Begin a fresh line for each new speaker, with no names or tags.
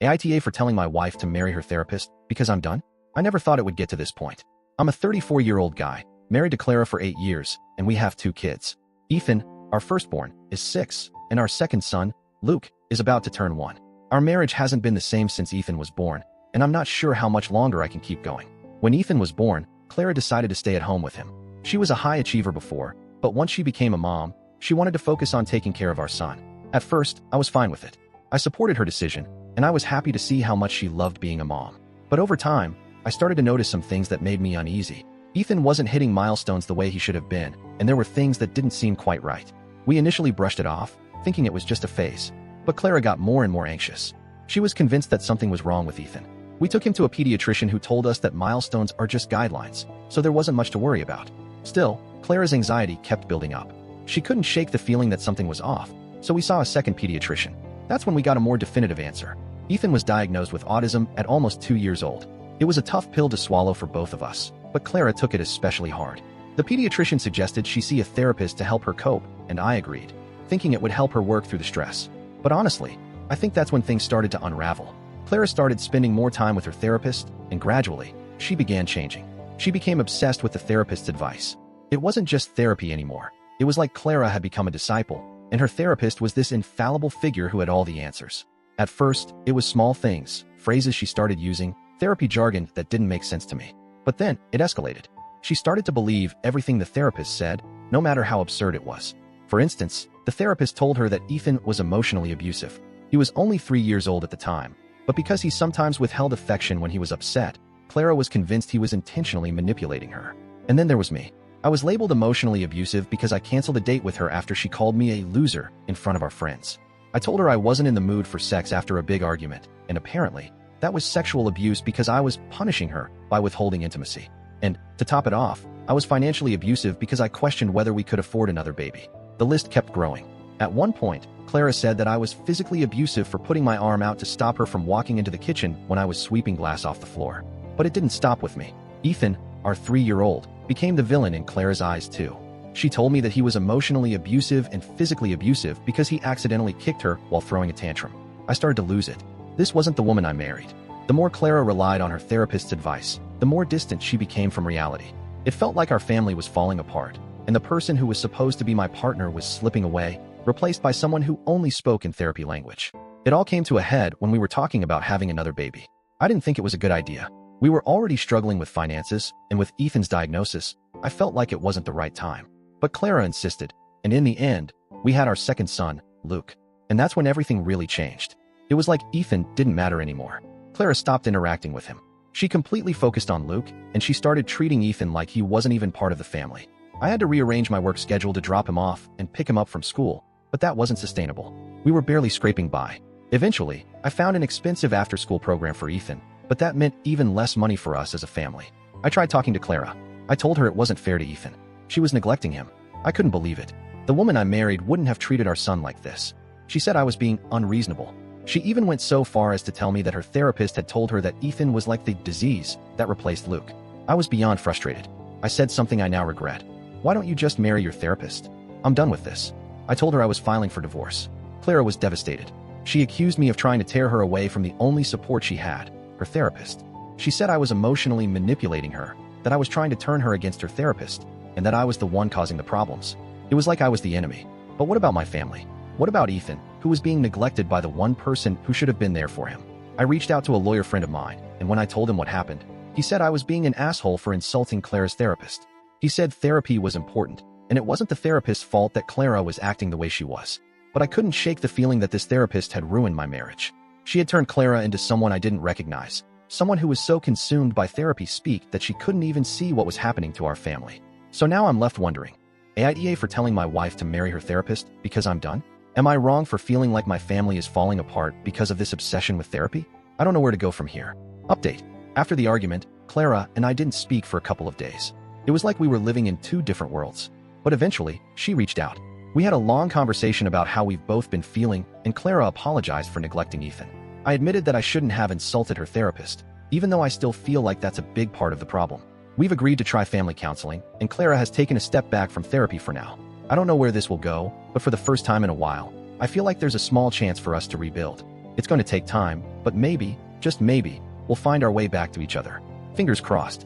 AITA for telling my wife to marry her therapist because I'm done? I never thought it would get to this point. I'm a 34-year-old guy, married to Clara for 8 years, and we have 2 kids. Ethan, our firstborn, is 6, and our second son, Luke, is about to turn 1. Our marriage hasn't been the same since Ethan was born, and I'm not sure how much longer I can keep going. When Ethan was born, Clara decided to stay at home with him. She was a high achiever before, but once she became a mom, she wanted to focus on taking care of our son. At first, I was fine with it. I supported her decision, and I was happy to see how much she loved being a mom. But over time, I started to notice some things that made me uneasy. Ethan wasn't hitting milestones the way he should have been, and there were things that didn't seem quite right. We initially brushed it off, thinking it was just a phase. But Clara got more and more anxious. She was convinced that something was wrong with Ethan. We took him to a pediatrician who told us that milestones are just guidelines, so there wasn't much to worry about. Still, Clara's anxiety kept building up. She couldn't shake the feeling that something was off, so we saw a second pediatrician. That's when we got a more definitive answer. Ethan was diagnosed with autism at almost 2 years old. It was a tough pill to swallow for both of us, but Clara took it especially hard. The pediatrician suggested she see a therapist to help her cope, and I agreed, thinking it would help her work through the stress. But honestly, I think that's when things started to unravel. Clara started spending more time with her therapist, and gradually, she began changing. She became obsessed with the therapist's advice. It wasn't just therapy anymore. It was like Clara had become a disciple, and her therapist was this infallible figure who had all the answers. At first, it was small things, phrases she started using, therapy jargon that didn't make sense to me. But then, it escalated. She started to believe everything the therapist said, no matter how absurd it was. For instance, the therapist told her that Ethan was emotionally abusive. He was only 3 years old at the time, but because he sometimes withheld affection when he was upset, Clara was convinced he was intentionally manipulating her. And then there was me. I was labeled emotionally abusive because I canceled a date with her after she called me a loser in front of our friends. I told her I wasn't in the mood for sex after a big argument, and apparently, that was sexual abuse because I was punishing her by withholding intimacy. And, to top it off, I was financially abusive because I questioned whether we could afford another baby. The list kept growing. At one point, Clara said that I was physically abusive for putting my arm out to stop her from walking into the kitchen when I was sweeping glass off the floor. But it didn't stop with me. Ethan, our 3-year-old, became the villain in Clara's eyes too. She told me that he was emotionally abusive and physically abusive because he accidentally kicked her while throwing a tantrum. I started to lose it. This wasn't the woman I married. The more Clara relied on her therapist's advice, the more distant she became from reality. It felt like our family was falling apart, and the person who was supposed to be my partner was slipping away, replaced by someone who only spoke in therapy language. It all came to a head when we were talking about having another baby. I didn't think it was a good idea. We were already struggling with finances, and with Ethan's diagnosis, I felt like it wasn't the right time. But Clara insisted, and in the end, we had our second son, Luke. And that's when everything really changed. It was like Ethan didn't matter anymore. Clara stopped interacting with him. She completely focused on Luke, and she started treating Ethan like he wasn't even part of the family. I had to rearrange my work schedule to drop him off and pick him up from school, but that wasn't sustainable. We were barely scraping by. Eventually, I found an expensive after-school program for Ethan, but that meant even less money for us as a family. I tried talking to Clara. I told her it wasn't fair to Ethan. She was neglecting him. I couldn't believe it. The woman I married wouldn't have treated our son like this. She said I was being unreasonable. She even went so far as to tell me that her therapist had told her that Ethan was like the disease that replaced Luke. I was beyond frustrated. I said something I now regret. Why don't you just marry your therapist? I'm done with this. I told her I was filing for divorce. Clara was devastated. She accused me of trying to tear her away from the only support she had, her therapist. She said I was emotionally manipulating her, that I was trying to turn her against her therapist, and that I was the one causing the problems. It was like I was the enemy. But what about my family? What about Ethan, who was being neglected by the one person who should have been there for him? I reached out to a lawyer friend of mine, and when I told him what happened, he said I was being an asshole for insulting Clara's therapist. He said therapy was important, and it wasn't the therapist's fault that Clara was acting the way she was. But I couldn't shake the feeling that this therapist had ruined my marriage. She had turned Clara into someone I didn't recognize, someone who was so consumed by therapy speak that she couldn't even see what was happening to our family. So now I'm left wondering, AITA for telling my wife to marry her therapist because I'm done? Am I wrong for feeling like my family is falling apart because of this obsession with therapy? I don't know where to go from here. Update. After the argument, Clara and I didn't speak for a couple of days. It was like we were living in 2 different worlds. But eventually, she reached out. We had a long conversation about how we've both been feeling, and Clara apologized for neglecting Ethan. I admitted that I shouldn't have insulted her therapist, even though I still feel like that's a big part of the problem. We've agreed to try family counseling, and Clara has taken a step back from therapy for now. I don't know where this will go, but for the first time in a while, I feel like there's a small chance for us to rebuild. It's going to take time, but maybe, just maybe, we'll find our way back to each other. Fingers crossed.